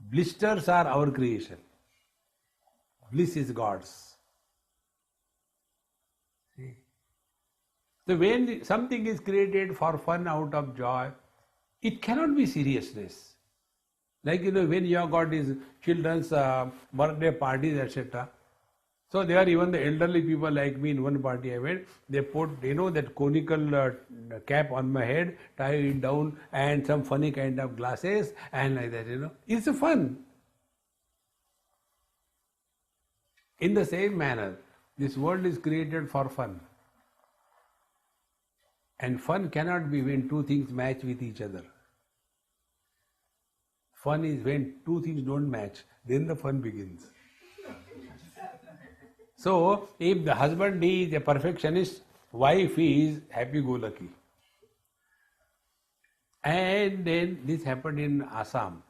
Blisters are our creation. Bliss is God's. See? So when something is created for fun out of joy, it cannot be seriousness. Like, when you have got these children's birthday parties, etc. So there are even the elderly people like me in one party I went, they put, that conical cap on my head, tie it down and some funny kind of glasses and like that, It's fun. In the same manner, this world is created for fun. And fun cannot be when two things match with each other. Fun is when two things don't match, then the fun begins. So, if the husband is a perfectionist, wife is happy-go-lucky. And then this happened in Assam.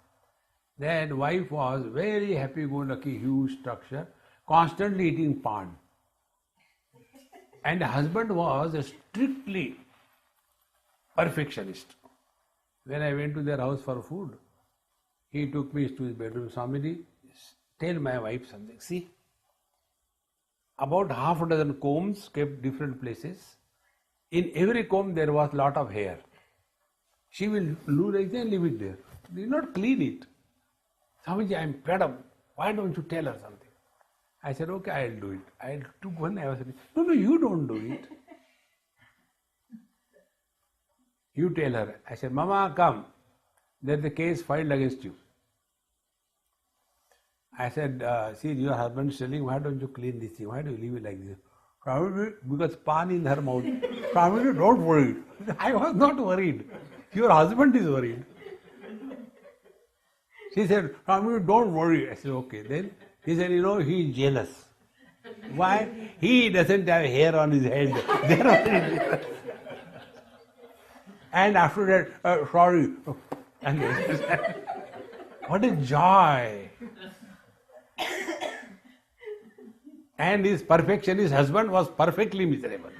That wife was very happy-go-lucky, huge structure, constantly eating pan. And the husband was a strictly perfectionist. When I went to their house for food, he took me to his bedroom. Swamiji, tell my wife something. See, about half a dozen combs kept different places. In every comb there was lot of hair. She will do like that and leave it there. Did not clean it. Swamiji, I am fed up. Why don't you tell her something? I said, okay, I'll do it. I took one. I was saying, no, you don't do it. You tell her. I said, Mama, come. There's a case filed against you. I said, see, your husband is telling, why don't you clean this thing? Why do you leave it like this? Probably because pan in her mouth. Probably don't worry. I was not worried. Your husband is worried. She said, Swami, don't worry. I said, okay. Then he said, he is jealous. Why? He doesn't have hair on his head. And after that, sorry. And what a joy. And his perfectionist husband was perfectly miserable.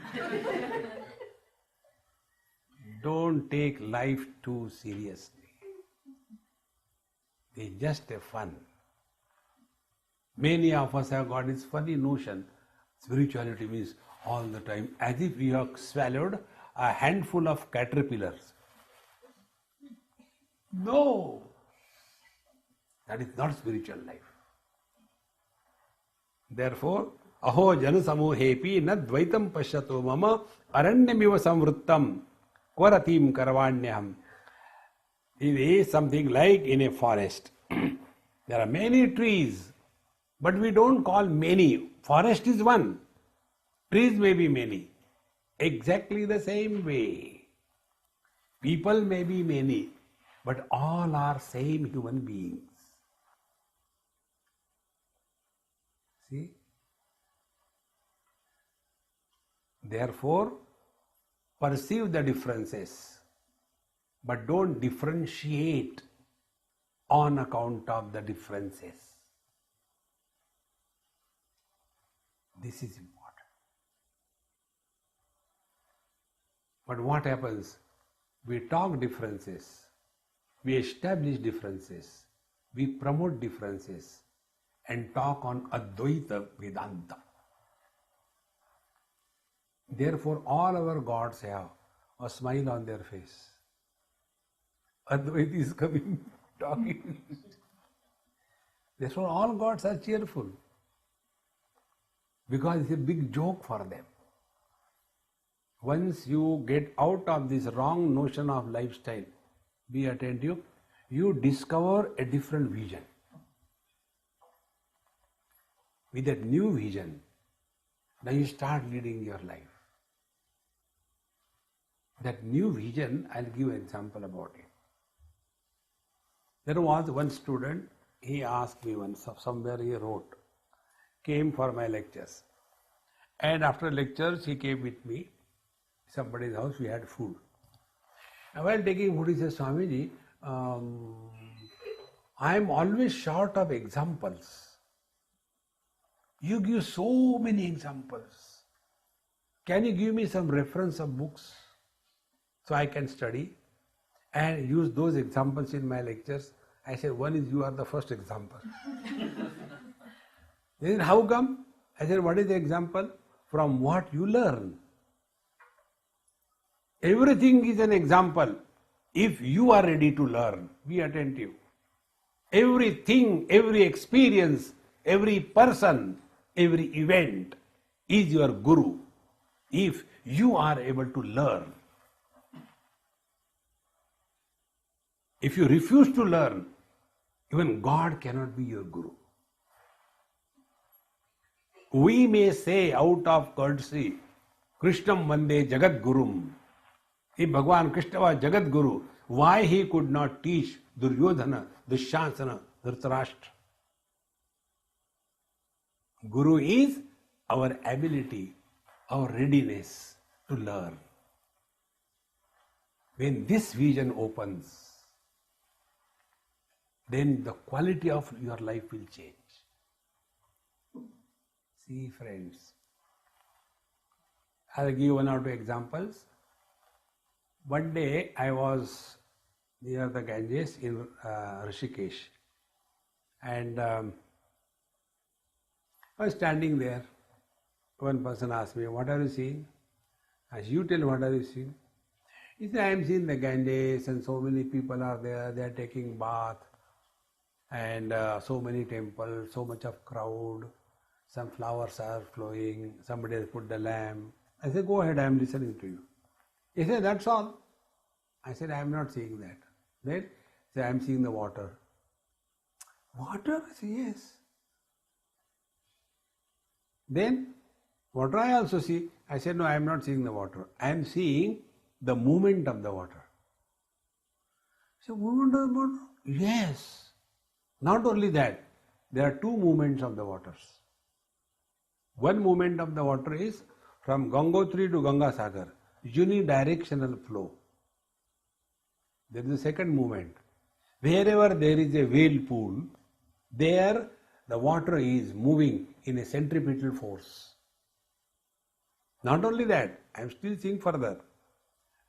Don't take life too seriously. It's just a fun. Many of us have got this funny notion. Spirituality means all the time, as if we have swallowed a handful of caterpillars. No, that is not spiritual life. Therefore, aho janasamuhepi na dvaitam pashyato mama aranyamiva samvrittam kvaratim karavanyam. It is something like in a forest. There are many trees, but we don't call many. Forest is one. Trees may be many. Exactly the same way. People may be many, but all are same human beings. See? Therefore, perceive the differences, but don't differentiate on account of the differences. This is important. But what happens? We talk differences, we establish differences, we promote differences, and talk on Advaita Vedanta. Therefore, all our gods have a smile on their face. Advaita is coming, talking. Therefore, all gods are cheerful because it's a big joke for them. Once you get out of this wrong notion of lifestyle, be attentive, you discover a different vision. With that new vision, now you start leading your life. That new vision, I'll give an example about it. There was one student, he asked me once, somewhere he wrote, came for my lectures. And after lectures, he came with me, somebody's house, we had food. And while taking food, he says, Swamiji, I am always short of examples. You give so many examples. Can you give me some reference of books so I can study and use those examples in my lectures? I said, one is you are the first example. He said, how come? I said, what is the example? From what you learn. Everything is an example if you are ready to learn. Be attentive. Everything, every experience, every person, every event is your guru if you are able to learn. If you refuse to learn, even God cannot be your guru. We may say out of courtesy, Krishnam Vande Jagat Gurum. If Bhagavan Krishna was Jagat Guru, why he could not teach Duryodhana, Dushyasana, Dhritarashtra? Guru is our ability, our readiness to learn. When this vision opens, then the quality of your life will change. See, friends, I'll give one or two examples. One day I was near the Ganges in Rishikesh, and I was standing there One person asked me, what are you seeing? I said, you tell what are you seeing? He said, I am seeing the Ganges and so many people are there, they are taking bath and so many temples, so much of crowd, some flowers are flowing, somebody has put the lamp. I said, go ahead, I am listening to you. He said, that's all. I said, I am not seeing that. Then he said, I am seeing the water. Water? I said, yes. Then, water I also see. I said, no, I am not seeing the water. I am seeing the movement of the water. So, movement of the water? Yes. Not only that, there are two movements of the waters. One movement of the water is from Gangotri to Ganga Sagar, unidirectional flow. There is a second movement. Wherever there is a whale pool, there the water is moving in a centripetal force. Not only that, I am still seeing further.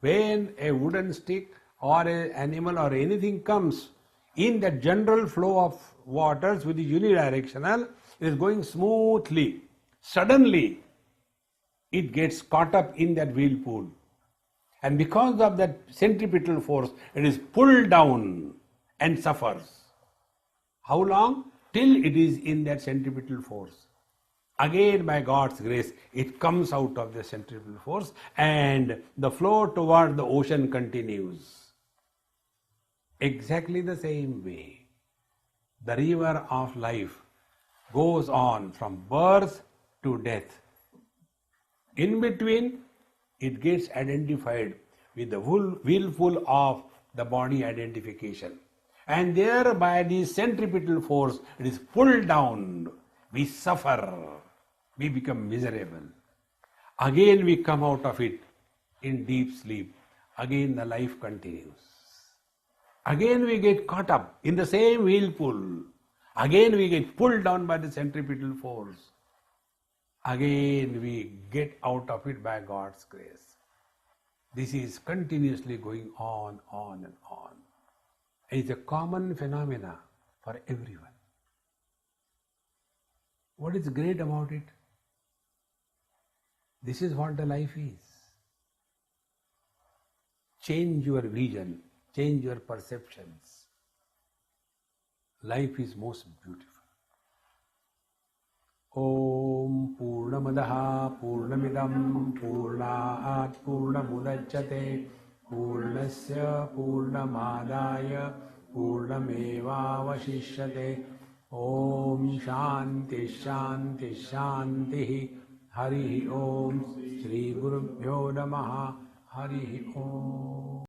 When a wooden stick or an animal or anything comes in the general flow of waters which is unidirectional, it is going smoothly. Suddenly, it gets caught up in that whirlpool. And because of that centripetal force, it is pulled down and suffers. How long? Till it is in that centripetal force. Again, by God's grace, it comes out of the centripetal force and the flow toward the ocean continues. Exactly the same way, the river of life goes on from birth to death. In between, it gets identified with the whirlpool of the body identification. And there, by the centripetal force, it is pulled down. We suffer. We become miserable. Again we come out of it in deep sleep. Again the life continues. Again we get caught up in the same whirlpool. Again we get pulled down by the centripetal force. Again we get out of it by God's grace. This is continuously going on and on. It is a common phenomena for everyone. What is great about it? This is what the life is. Change your vision, change your perceptions. Life is most beautiful. Om Purnamadaha Purnamidam Purnaat Purnamudachyate Purnasya Purnamadaya Purnamevavashishyate. Om Shanti Shanti Shanti. Hari Om. Shri Gurubhyo Namaha. Hari Om.